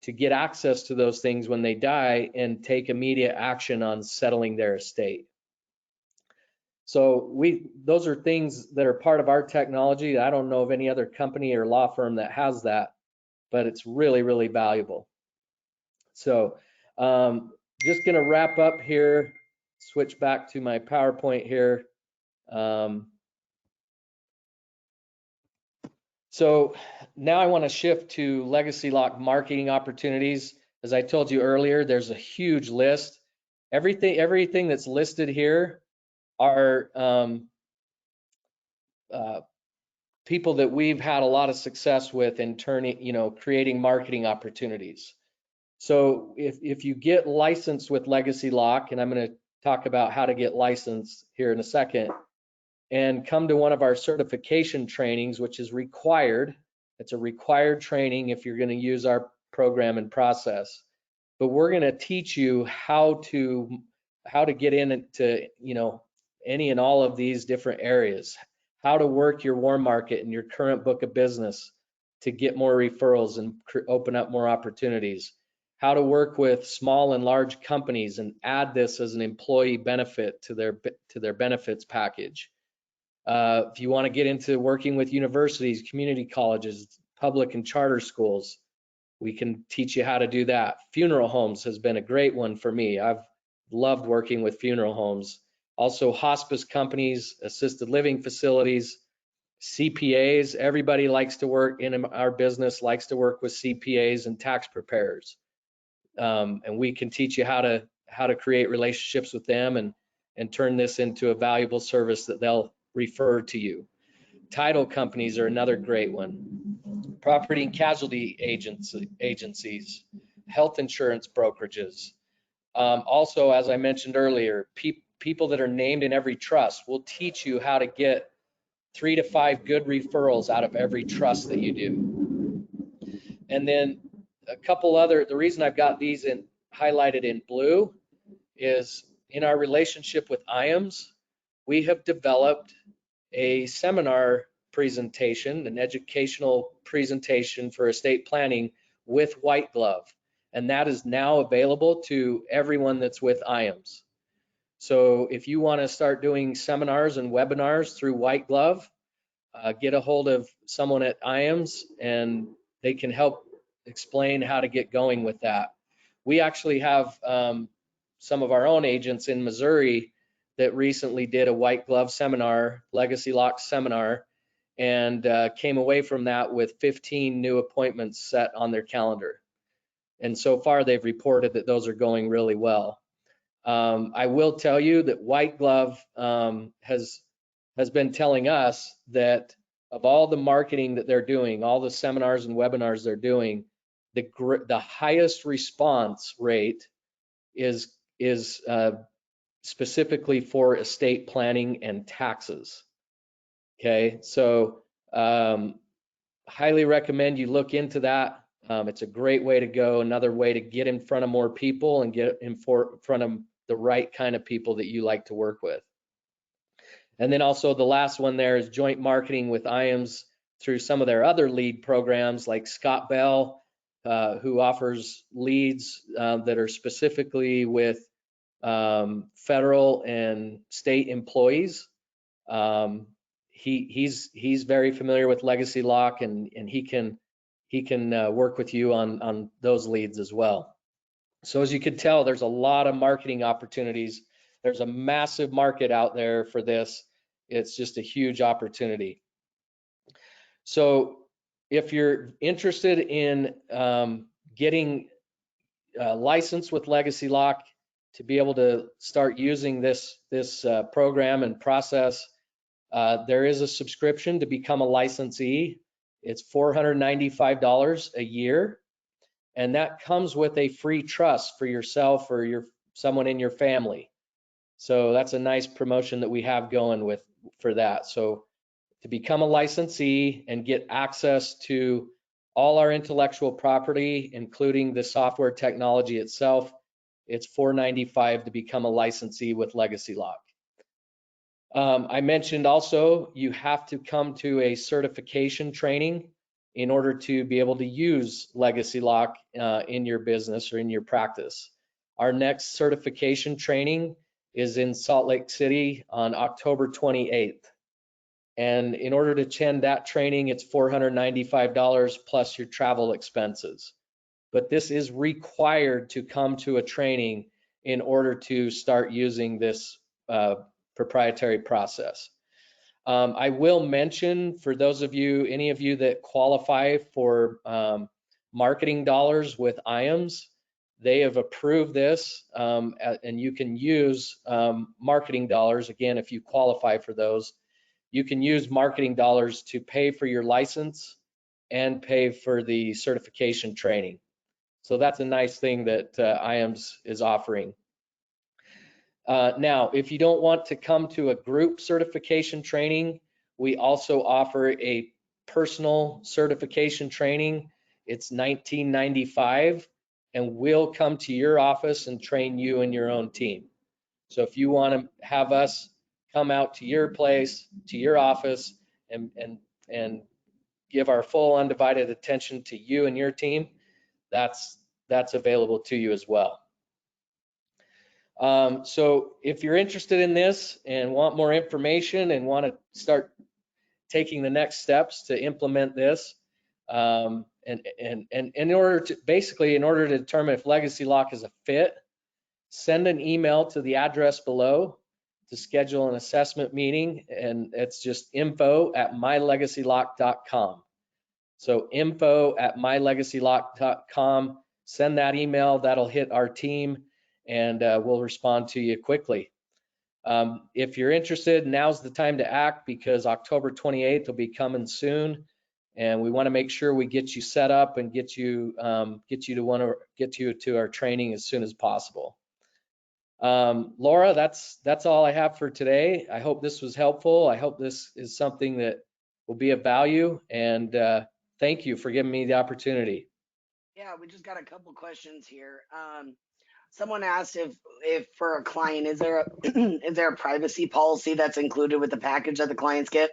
to get access to those things when they die and take immediate action on settling their estate. So those are things that are part of our technology. I don't know of any other company or law firm that has that, but it's really, really valuable. So just going to wrap up here, switch back to my PowerPoint here. So now I want to shift to Legacy Lock marketing opportunities. As I told you earlier, there's a huge list. Everything that's listed here are people that we've had a lot of success with in creating marketing opportunities. So if you get licensed with Legacy Lock, and I'm going to talk about how to get licensed here in a second, and come to one of our certification trainings, which is required. It's a required training if you're going to use our program and process. But we're going to teach you how to get into any and all of these different areas, how to work your warm market and your current book of business to get more referrals and open up more opportunities, how to work with small and large companies and add this as an employee benefit to their benefits package. If you want to get into working with universities, community colleges, public and charter schools, we can teach you how to do that. Funeral homes has been a great one for me. I've loved working with funeral homes. Also hospice companies, assisted living facilities, CPAs. Everybody likes to work in our business, likes to work with CPAs and tax preparers. And we can teach you how to create relationships with them and turn this into a valuable service that they'll refer to you. Title companies are another great one. Property and casualty agencies, health insurance brokerages. Also, as I mentioned earlier, people that are named in every trust will teach you how to get 3 to 5 good referrals out of every trust that you do. And then a couple other, the reason I've got these highlighted in blue is in our relationship with IAMS, we have developed a seminar presentation, an educational presentation for estate planning with White Glove. And that is now available to everyone that's with IAMS. So if you want to start doing seminars and webinars through White Glove, get a hold of someone at IAMS and they can help explain how to get going with that. We actually have some of our own agents in Missouri that recently did a White Glove seminar, Legacy Lock seminar, and came away from that with 15 new appointments set on their calendar. And so far they've reported that those are going really well. I will tell you that White Glove has been telling us that of all the marketing that they're doing, all the seminars and webinars they're doing, the highest response rate is specifically for estate planning and taxes. Okay, so highly recommend you look into that. It's a great way to go, another way to get in front of more people and get in front of the right kind of people that you like to work with. And then also the last one there is joint marketing with IAMS through some of their other lead programs like Scott Bell, who offers leads that are specifically with federal and state employees. He's very familiar with Legacy Lock and he can work with you on those leads as well. So as you can tell, there's a lot of marketing opportunities. There's a massive market out there for this. It's just a huge opportunity. So if you're interested in getting licensed with Legacy Lock to be able to start using this program and process, there is a subscription to become a licensee. It's $495 a year, and that comes with a free trust for yourself or someone in your family. So that's a nice promotion that we have going for that. So to become a licensee and get access to all our intellectual property, including the software technology itself, it's $495 to become a licensee with Legacy Lock. I mentioned also you have to come to a certification training in order to be able to use Legacy Lock in your business or in your practice. Our next certification training is in Salt Lake City on October 28th. And in order to attend that training, it's $495 plus your travel expenses. But this is required to come to a training in order to start using this proprietary process. I will mention for those of you, any of you that qualify for marketing dollars with IAMS, they have approved this, and you can use marketing dollars. Again, if you qualify for those, you can use marketing dollars to pay for your license and pay for the certification training. So that's a nice thing that IAMS is offering. Now, if you don't want to come to a group certification training, we also offer a personal certification training. It's $19.95, and we'll come to your office and train you and your own team. So if you want to have us come out to your place, to your office, and give our full undivided attention to you and your team, that's available to you as well. So if you're interested in this and want more information and want to start taking the next steps to implement this, and in order to determine if Legacy Lock is a fit, send an email to the address below to schedule an assessment meeting, and it's just info@mylegacylock.com. So info@mylegacylock.com. Send that email. That'll hit our team, and we'll respond to you quickly. If you're interested, now's the time to act because October 28th will be coming soon, and we want to make sure we get you set up and get you to our training as soon as possible. Laura, that's all I have for today. I hope this was helpful. I hope this is something that will be of value, and thank you for giving me the opportunity. Yeah, we just got a couple questions here. Someone asked if for a client, is there a privacy policy that's included with the package that the clients get?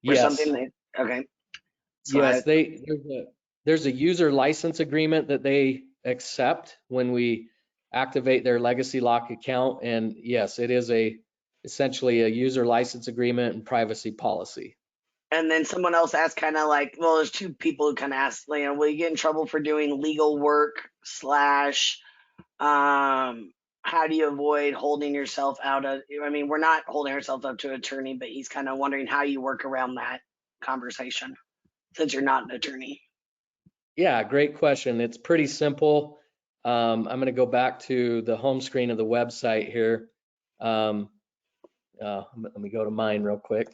Or Yes. something okay. So yes, there's a user license agreement that they accept when we activate their Legacy Lock account, and yes, it is essentially a user license agreement and privacy policy. And then someone else asked kind of like, well, there's two people who kind of asked, you know, will you get in trouble for doing legal work / how do you avoid holding yourself out of, I mean, we're not holding ourselves up to an attorney, but he's kind of wondering how you work around that conversation since you're not an attorney. Yeah, great question. It's pretty simple. I'm going to go back to the home screen of the website here. Let me go to mine real quick.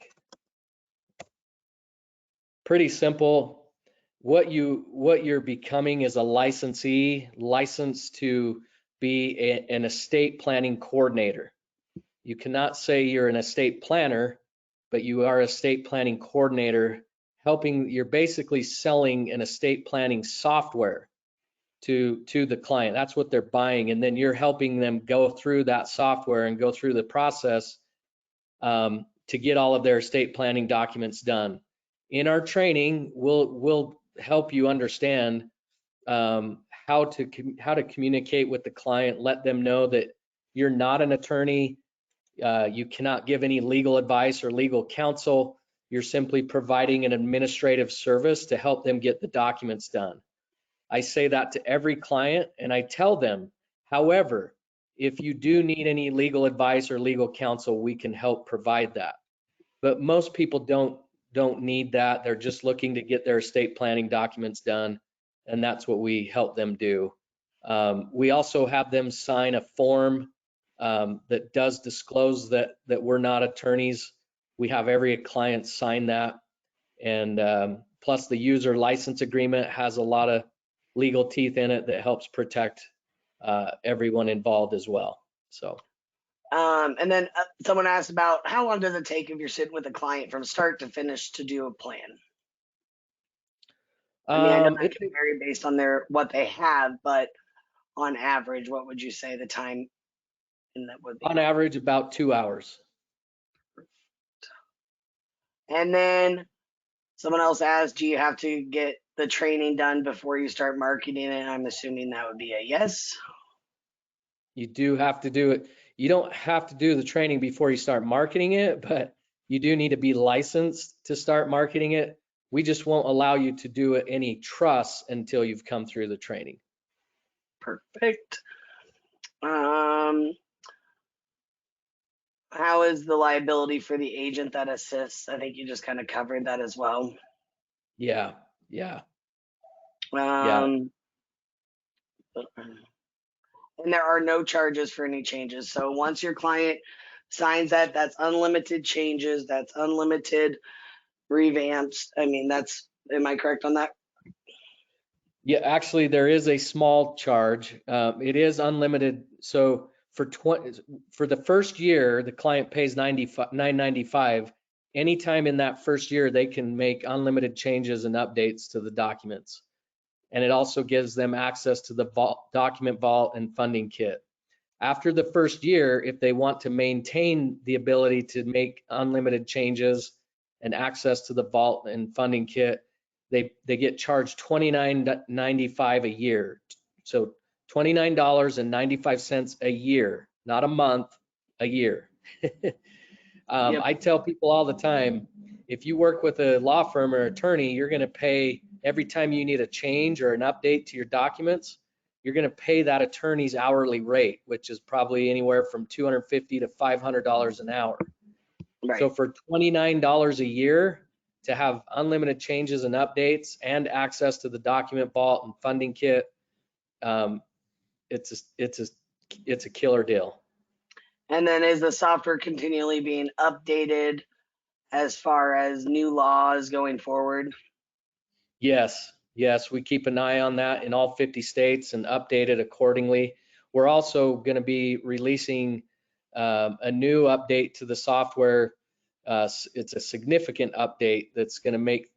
Pretty simple. What you're becoming is a licensee, licensed to be an estate planning coordinator. You cannot say you're an estate planner, but you are a estate planning coordinator, you're basically selling an estate planning software to the client. That's what they're buying, and then you're helping them go through that software and go through the process to get all of their estate planning documents done. In our training, we'll help you understand how to communicate with the client, let them know that you're not an attorney, you cannot give any legal advice or legal counsel. You're simply providing an administrative service to help them get the documents done. I say that to every client, and I tell them, however, if you do need any legal advice or legal counsel, we can help provide that. But most people don't need that. They're just looking to get their estate planning documents done, and that's what we help them do. We also have them sign a form that does disclose that we're not attorneys. We have every client sign that, and plus the user license agreement has a lot of legal teeth in it that helps protect everyone involved as well. So. And then someone asked about how long does it take if you're sitting with a client from start to finish to do a plan? I mean, I know that can vary based on what they have, but on average, what would you say the time in that would be? On average, about 2 hours. And then Someone else asked, do you have to get the training done before you start marketing it? I'm assuming that would be a yes. You do have to do it. You don't have to do the training before you start marketing it, but you do need to be licensed to start marketing it. We just won't allow you to do any trusts until you've come through the training. Perfect. How is the liability for the agent that assists? I think you just kind of covered that as well. Yeah, yeah. And there are no charges for any changes. So once your client signs that, that's unlimited changes, that's unlimited revamps. I mean, am I correct on that? Yeah, actually, there is a small charge. It is unlimited. So for the first year, the client pays $9.95. Anytime in that first year, they can make unlimited changes and updates to the documents. And it also gives them access to the document vault and funding kit. After the first year, if they want to maintain the ability to make unlimited changes and access to the vault and funding kit, they get charged $29.95 a year. So $29.95 a year, not a month, a year. Yep. I tell people all the time, if you work with a law firm or attorney, you're going to pay every time you need a change or an update to your documents, you're going to pay that attorney's hourly rate, which is probably anywhere from $250 to $500 an hour. Right. So for $29 a year to have unlimited changes and updates and access to the document vault and funding kit, it's a killer deal. And then is the software continually being updated as far as new laws going forward? Yes, we keep an eye on that in all 50 states and update it accordingly. We're also going to be releasing a new update to the software. It's a significant update that's going to make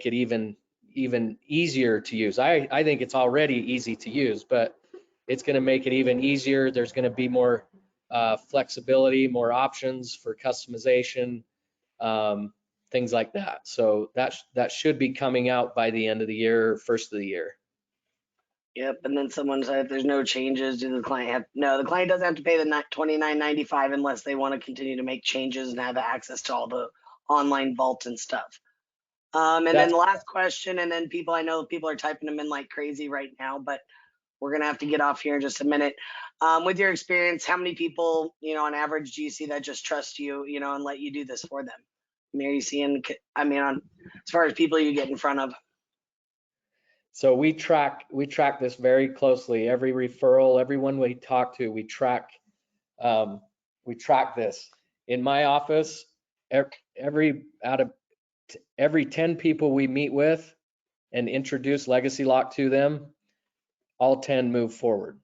it even easier to use. I think it's already easy to use, but it's going to make it even easier. There's going to be more flexibility, more options for customization. Things like that. So that should be coming out by the end of the year, first of the year. Yep. And then someone said if there's no changes, do the client have? No, the client doesn't have to pay the $29.95 unless they want to continue to make changes and have access to all the online vault and stuff. And then the last question, and then I know people are typing them in like crazy right now, but we're gonna have to get off here in just a minute. With your experience, how many people, on average, do you see that just trust you, and let you do this for them? I mean, are you seeing? As far as people you get in front of? So we track this very closely. Every referral, everyone we talk to, we track this. In my office, every 10 people we meet with and introduce Legacy Lock to them, all 10 move forward.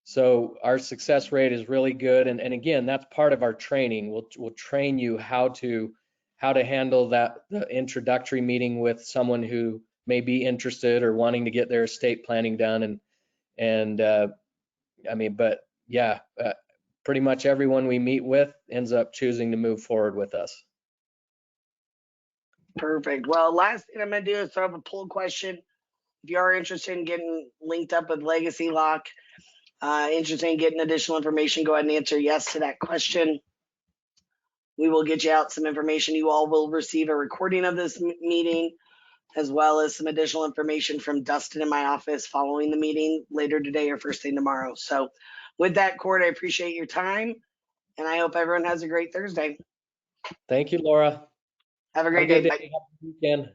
So our success rate is really good. And again, that's part of our training. We'll train you how to handle the introductory meeting with someone who may be interested or wanting to get their estate planning done. Pretty much everyone we meet with ends up choosing to move forward with us. Perfect. Well, last thing I'm gonna do is throw up a poll question. If you are interested in getting linked up with Legacy Lock, interested in getting additional information, go ahead and answer yes to that question. We will get you out some information. You all will receive a recording of this meeting, as well as some additional information from Dustin in my office following the meeting later today or first thing tomorrow. So with that, Cord, I appreciate your time, and I hope everyone has a great Thursday. Thank you, Laura. Have a great day. Have a good day. Have a good weekend.